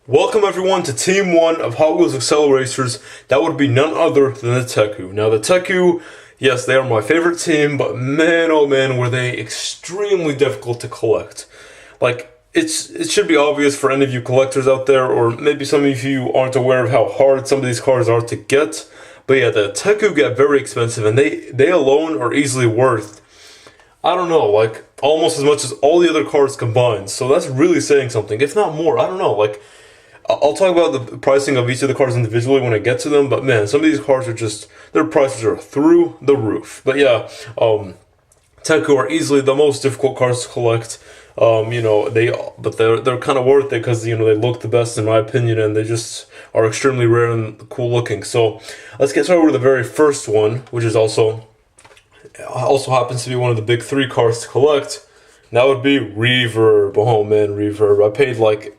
Welcome everyone to Team 1 of Hot Wheels AcceleRacers. That would be none other than the Teku. Now the Teku, yes, they are my favorite team, but man oh man were they extremely difficult to collect. Like, it should be obvious for any of you collectors out there, or maybe some of you aren't aware of how hard some of these cars are to get. But yeah, the Teku get very expensive, and they alone are easily worth, I don't know, like almost as much as all the other cars combined. So that's really saying something, if not more. I don't know, like, I'll talk about the pricing of each of the cars individually when I get to them, but man, some of these cars are just, their prices are through the roof. But yeah, Teku are easily the most difficult cars to collect. They're kind of worth it because, they look the best in my opinion, and they just are extremely rare and cool looking. So let's get started with the very first one, which is also happens to be one of the big three cars to collect. And that would be Reverb. Oh man, Reverb. I paid like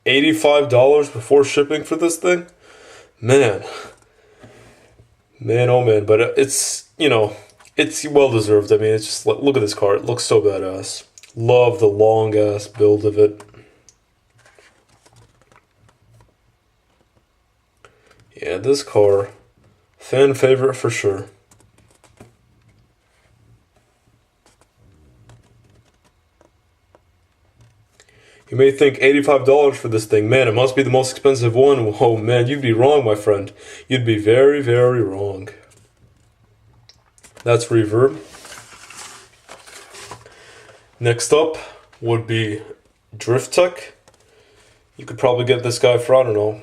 $85 before shipping for this thing. Man, oh man, but it's well deserved. I mean, it's just, look at this car. It looks so badass. Love the long ass build of it. Yeah, this car, fan favorite for sure. You may think $85 for this thing. Man, it must be the most expensive one. Oh man, you'd be wrong, my friend. You'd be very, very wrong. That's Reverb. Next up would be Drift Tech. You could probably get this guy for, I don't know,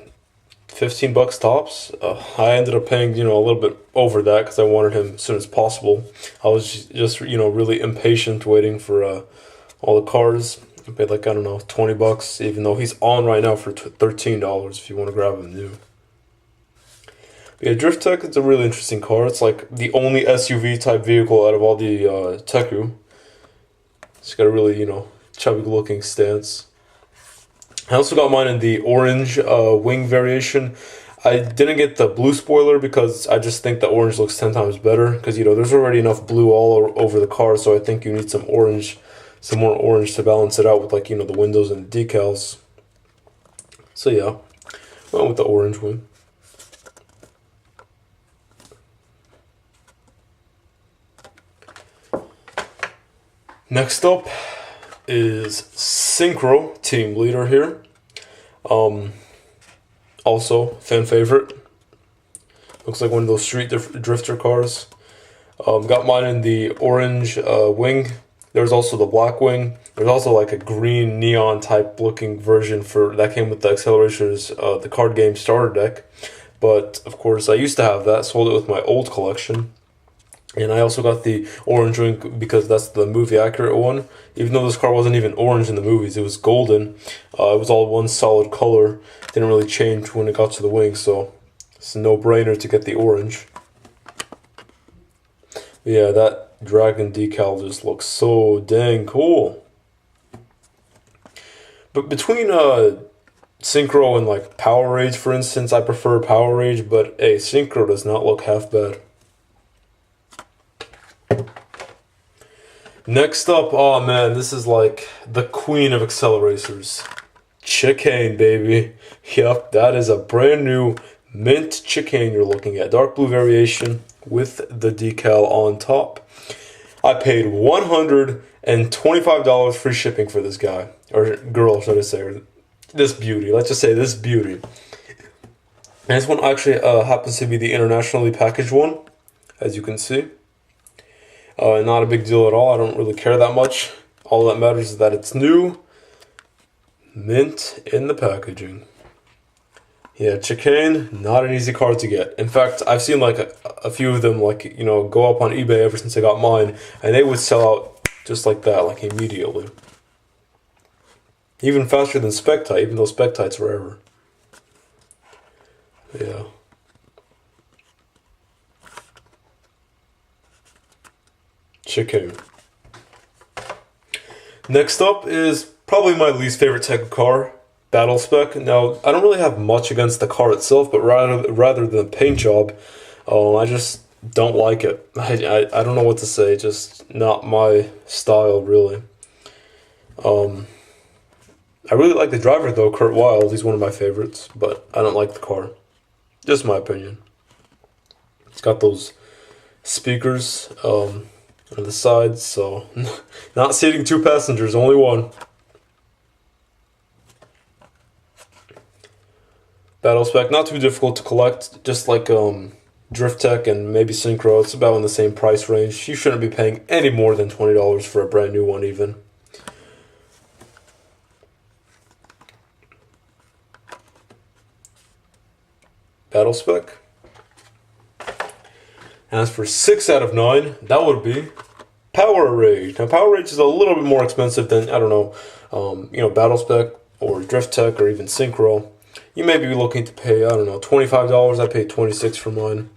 15 bucks tops. I ended up paying, a little bit over that because I wanted him as soon as possible. I was just, really impatient waiting for all the cars. I paid like, I don't know, 20 bucks, even though he's on right now for $13 if you want to grab him new. But yeah, Drift Tech is a really interesting car. It's like the only SUV type vehicle out of all the Teku. It's got a really, chubby looking stance. I also got mine in the orange wing variation. I didn't get the blue spoiler because I just think the orange looks 10 times better. Because, there's already enough blue all over the car, so I think you need some orange. Some more orange to balance it out with, like, the windows and the decals. So yeah, went with the orange one. Next up is Synchro, team leader here. Also fan favorite. Looks like one of those street drifter cars. Got mine in the orange wing. There's also the black wing. There's also like a green neon type looking version that came with the AcceleRacers, the card game starter deck. But of course I used to have that, sold it with my old collection. And I also got the orange wing because that's the movie accurate one. Even though this car wasn't even orange in the movies, it was golden. It was all one solid color. Didn't really change when it got to the wing, so it's a no-brainer to get the orange. But yeah, that dragon decal just looks so dang cool. But between Synchro and like Power Rage, for instance, I prefer Power Rage, but hey, Synchro does not look half bad. Next up, oh man, this is like the queen of AcceleRacers. Chicane, baby. Yep, that is a brand new mint chicane you're looking at. Dark blue variation with the decal on top. I paid $125 free shipping for this guy. Or girl, should I say. Or this beauty. Let's just say this beauty. And this one actually happens to be the internationally packaged one, as you can see. Not a big deal at all. I don't really care that much. All that matters is that it's new. Mint in the packaging. Yeah, chicane, not an easy car to get. In fact, I've seen like a few of them go up on eBay ever since I got mine, and they would sell out just like that, like immediately. Even faster than Spec Tight, even though Spec Tight's rarer. Yeah. Chicane. Next up is probably my least favorite type of car, Battle Spec. Now, I don't really have much against the car itself, but rather than the paint job, I just don't like it. I don't know what to say, just not my style, really. I really like the driver though, Kurt Wild. He's one of my favorites, but I don't like the car. Just my opinion. It's got those speakers on the sides, so not seating 2 passengers, only 1. Battle Spec, not too difficult to collect, just like Drift Tech and maybe Synchro. It's about in the same price range. You shouldn't be paying any more than $20 for a brand new one even. Battle Spec. As for 6 out of 9, that would be Power Rage. Now Power Rage is a little bit more expensive than, I don't know, Battle Spec or Drift Tech or even Synchro. You may be looking to pay, I don't know, $25. I paid $26 for mine.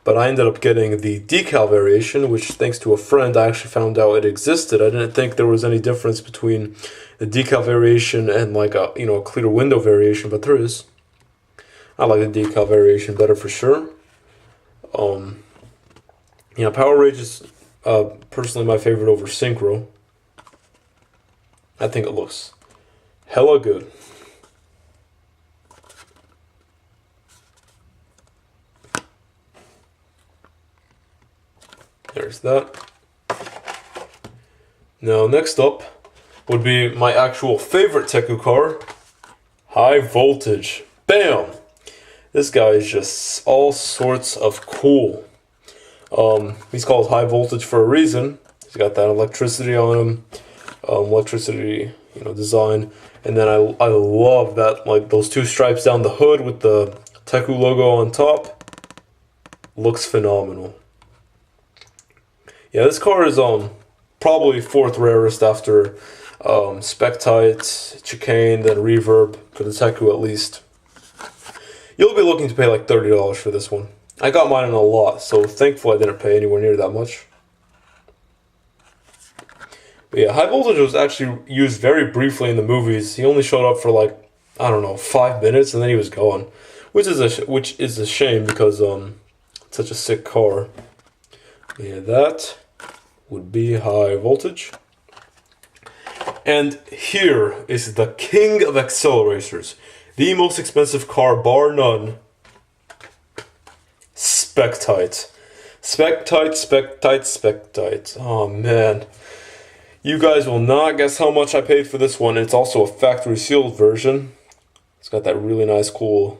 But I ended up getting the decal variation, which thanks to a friend, I actually found out it existed. I didn't think there was any difference between the decal variation and like a clear window variation, but there is. I like the decal variation better for sure. Power Rage is personally my favorite over Synchro. I think it looks hella good. There's that. Now next up would be my actual favorite Teku car, High Voltage. Bam! This guy is just all sorts of cool. He's called High Voltage for a reason. He's got that electricity on him, design. And then I love that, like those 2 stripes down the hood with the Teku logo on top. Looks phenomenal. Yeah, this car is probably 4th rarest after Spec Tight, Chicane, then Reverb for the Teku at least. You'll be looking to pay like $30 for this one. I got mine in a lot, so thankfully I didn't pay anywhere near that much. But yeah, High Voltage was actually used very briefly in the movies. He only showed up for like, I don't know, 5 minutes and then he was gone. Which is a shame because it's such a sick car. Yeah, that would be High Voltage. And here is the king of AcceleRacers. The most expensive car, bar none. Spec Tight. Spec Tight, Spec Tight, Spec Tight. Oh man. You guys will not guess how much I paid for this one. It's also a factory sealed version. It's got that really nice, cool,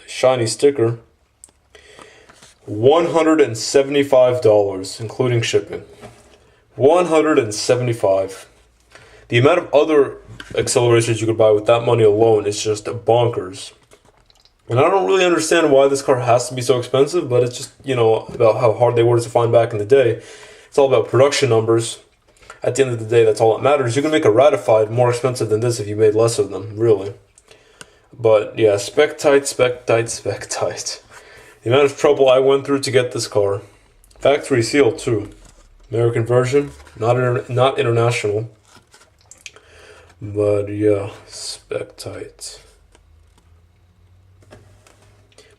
shiny sticker. $175, including shipping. $175. The amount of other AcceleRacers you could buy with that money alone is just bonkers. And I don't really understand why this car has to be so expensive, but it's just, about how hard they were to find back in the day. It's all about production numbers. At the end of the day, that's all that matters. You can make a ratified more expensive than this if you made less of them, really. But yeah, Spec Tight, Spec Tight, Spec Tight. The amount of trouble I went through to get this car. Factory sealed too. American version, not international. But yeah, Spec Tight.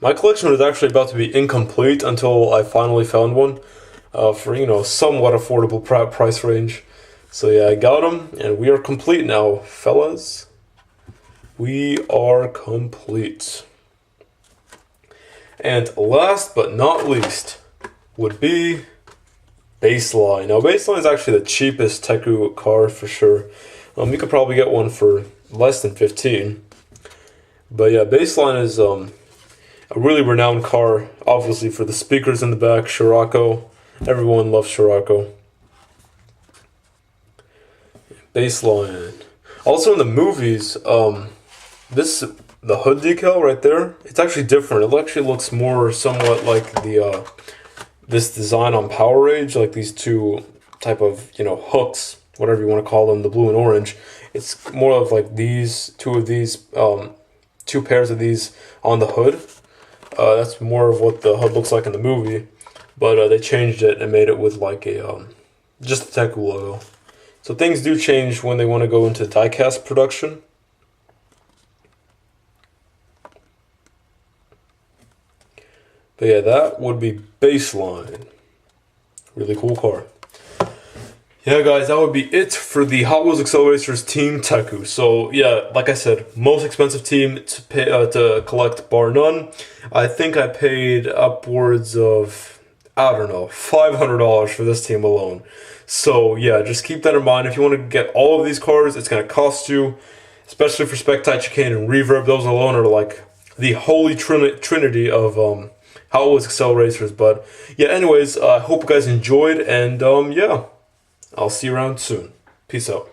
My collection was actually about to be incomplete until I finally found one for somewhat affordable price range. So yeah, I got them and we are complete now, fellas. We are complete. And last but not least would be Baseline. Now Baseline is actually the cheapest Teku car for sure. You could probably get one for less than 15. But yeah, Baseline is a really renowned car, obviously for the speakers in the back, Scirocco. Everyone loves Scirocco. Baseline. Also in the movies, the hood decal right there, it's actually different. It actually looks more somewhat like the this design on Power Rage, like these 2 type of hooks, whatever you want to call them, the blue and orange. It's more of like these 2 of these 2 pairs of these on the hood. That's more of what the hood looks like in the movie, but they changed it and made it with like a just the Teku logo. So things do change when they want to go into diecast production. But yeah, that would be Baseline. Really cool car. Yeah, guys, that would be it for the Hot Wheels AcceleRacers Team Teku. So yeah, like I said, most expensive team to pay to collect bar none. I think I paid upwards of, I don't know, $500 for this team alone. So yeah, just keep that in mind. If you want to get all of these cars, it's gonna cost you, especially for Spec Tight, Chicane, and Reverb. Those alone are like the holy trinity of Hot Wheels AcceleRacers. But yeah, anyways, I hope you guys enjoyed, and yeah. I'll see you around soon. Peace out.